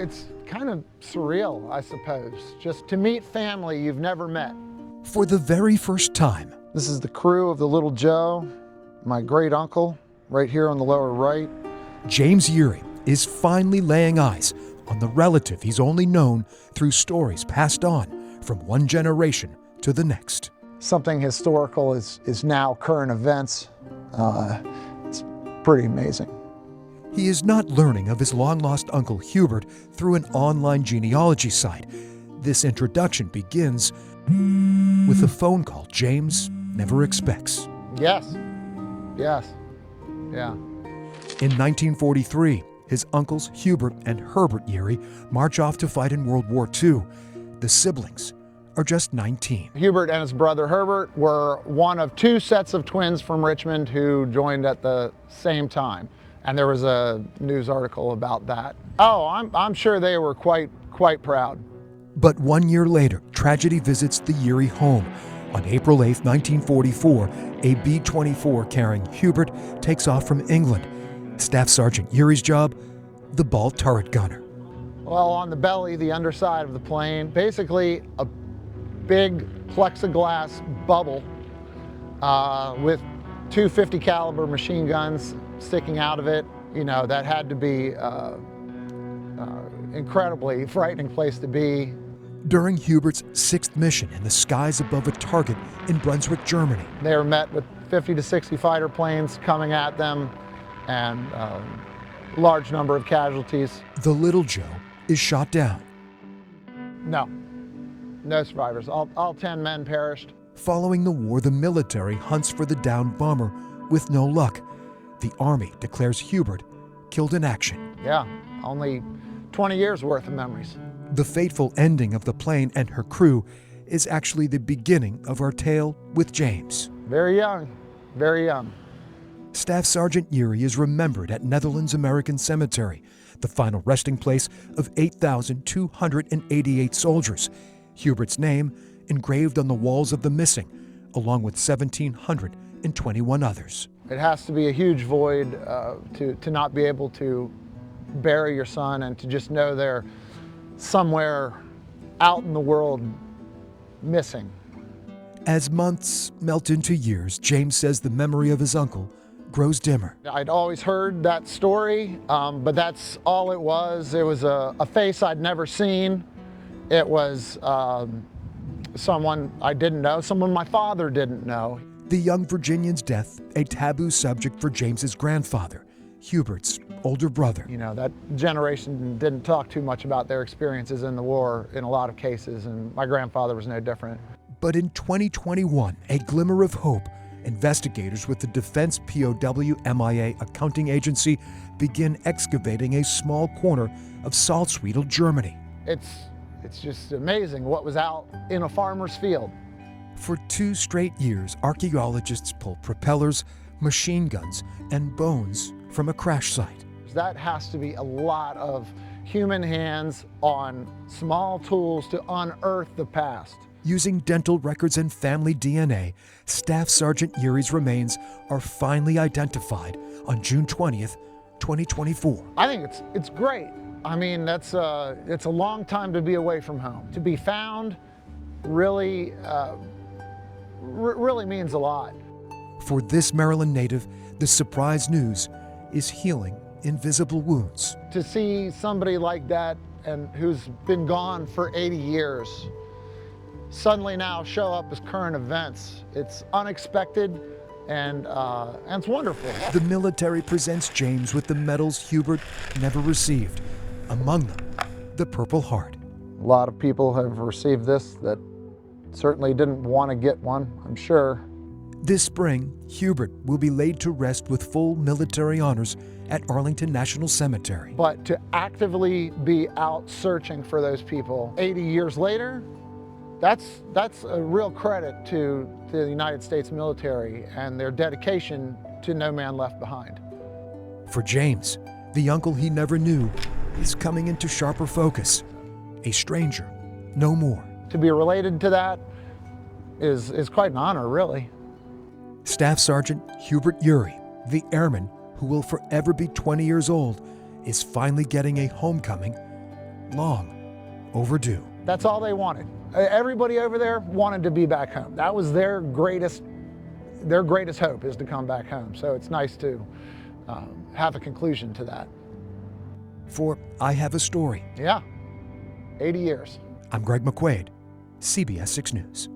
It's kind of surreal, I suppose, just to meet family you've never met. For the very first time, This is the crew of the Little Joe, my great uncle, right here on the lower right. James Urey is finally laying eyes on the relative he's only known through stories passed on from one generation to the next. Something historical is now current events. It's pretty amazing. He is not learning of his long-lost uncle Hubert through an online genealogy site. This introduction begins with a phone call James never expects. Yes, yeah. In 1943, his uncles Hubert and Herbert Urey march off to fight in World War II. The siblings are just 19. Hubert and his brother Herbert were one of two sets of twins from Richmond who joined at the same time. And there was a news article about that. Oh, I'm sure they were quite proud. But 1 year later, tragedy visits the Urey home. On April 8, 1944, a B-24 carrying Hubert takes off from England. Staff Sergeant Urey's job, the ball turret gunner. Well, on the belly, the underside of the plane, basically a big plexiglass bubble with two .50 caliber machine guns sticking out of it. You know, that had to be incredibly frightening place to be. During Hubert's sixth mission in the skies above a target in Brunswick, Germany, they were met with 50 to 60 fighter planes coming at them and a large number of casualties. the Little Joe is shot down. No survivors. All 10 men perished. Following the war, the military hunts for the downed bomber with no luck. The Army declares Hubert killed in action. Yeah, only 20 years worth of memories. The fateful ending of the plane and her crew is actually the beginning of our tale with James. Very young, very young. Staff Sergeant Urey is remembered at Netherlands American Cemetery, the final resting place of 8,288 soldiers. Hubert's name engraved on the walls of the missing, along with 1,721 others. It has to be a huge void to not be able to bury your son and to just know they're somewhere out in the world missing. As months melt into years, James says the memory of his uncle grows dimmer. I'd always heard that story, but that's all it was. It was a face I'd never seen. It was someone I didn't know, someone my father didn't know. The young Virginian's death, a taboo subject for James's grandfather, Hubert's older brother. You know, that generation didn't talk too much about their experiences in the war in a lot of cases, and my grandfather was no different. But in 2021, a glimmer of hope, investigators with the Defense POW MIA accounting agency begin excavating a small corner of Salzwedel, Germany. It's just amazing what was out in a farmer's field. For 2 straight years, archaeologists pulled propellers, machine guns, and bones from a crash site. That has to be a lot of human hands on small tools to unearth the past. Using dental records and family DNA, Staff Sergeant Urey's remains are finally identified on June 20th, 2024. I think it's great. I mean, it's a long time to be away from home. To be found really means a lot. For this Maryland native, the surprise news is healing invisible wounds. To see somebody like that and who's been gone for 80 years suddenly now show up as current events, it's unexpected and it's wonderful. The military presents James with the medals Hubert never received, among them the Purple Heart. A lot of people have received this that certainly didn't want to get one, I'm sure. This spring, Hubert will be laid to rest with full military honors at Arlington National Cemetery. But to actively be out searching for those people 80 years later, that's a real credit to the United States military and their dedication to no man left behind. For James, the uncle he never knew is coming into sharper focus. A stranger, no more. To be related to that is quite an honor, really. Staff Sergeant Hubert Urey, the airman who will forever be 20 years old, is finally getting a homecoming long overdue. That's all they wanted. Everybody over there wanted to be back home. That was their greatest hope, is to come back home. So it's nice to have a conclusion to that. For I Have a Story, Yeah, 80 years. I'm Greg McQuaid, CBS 6 News.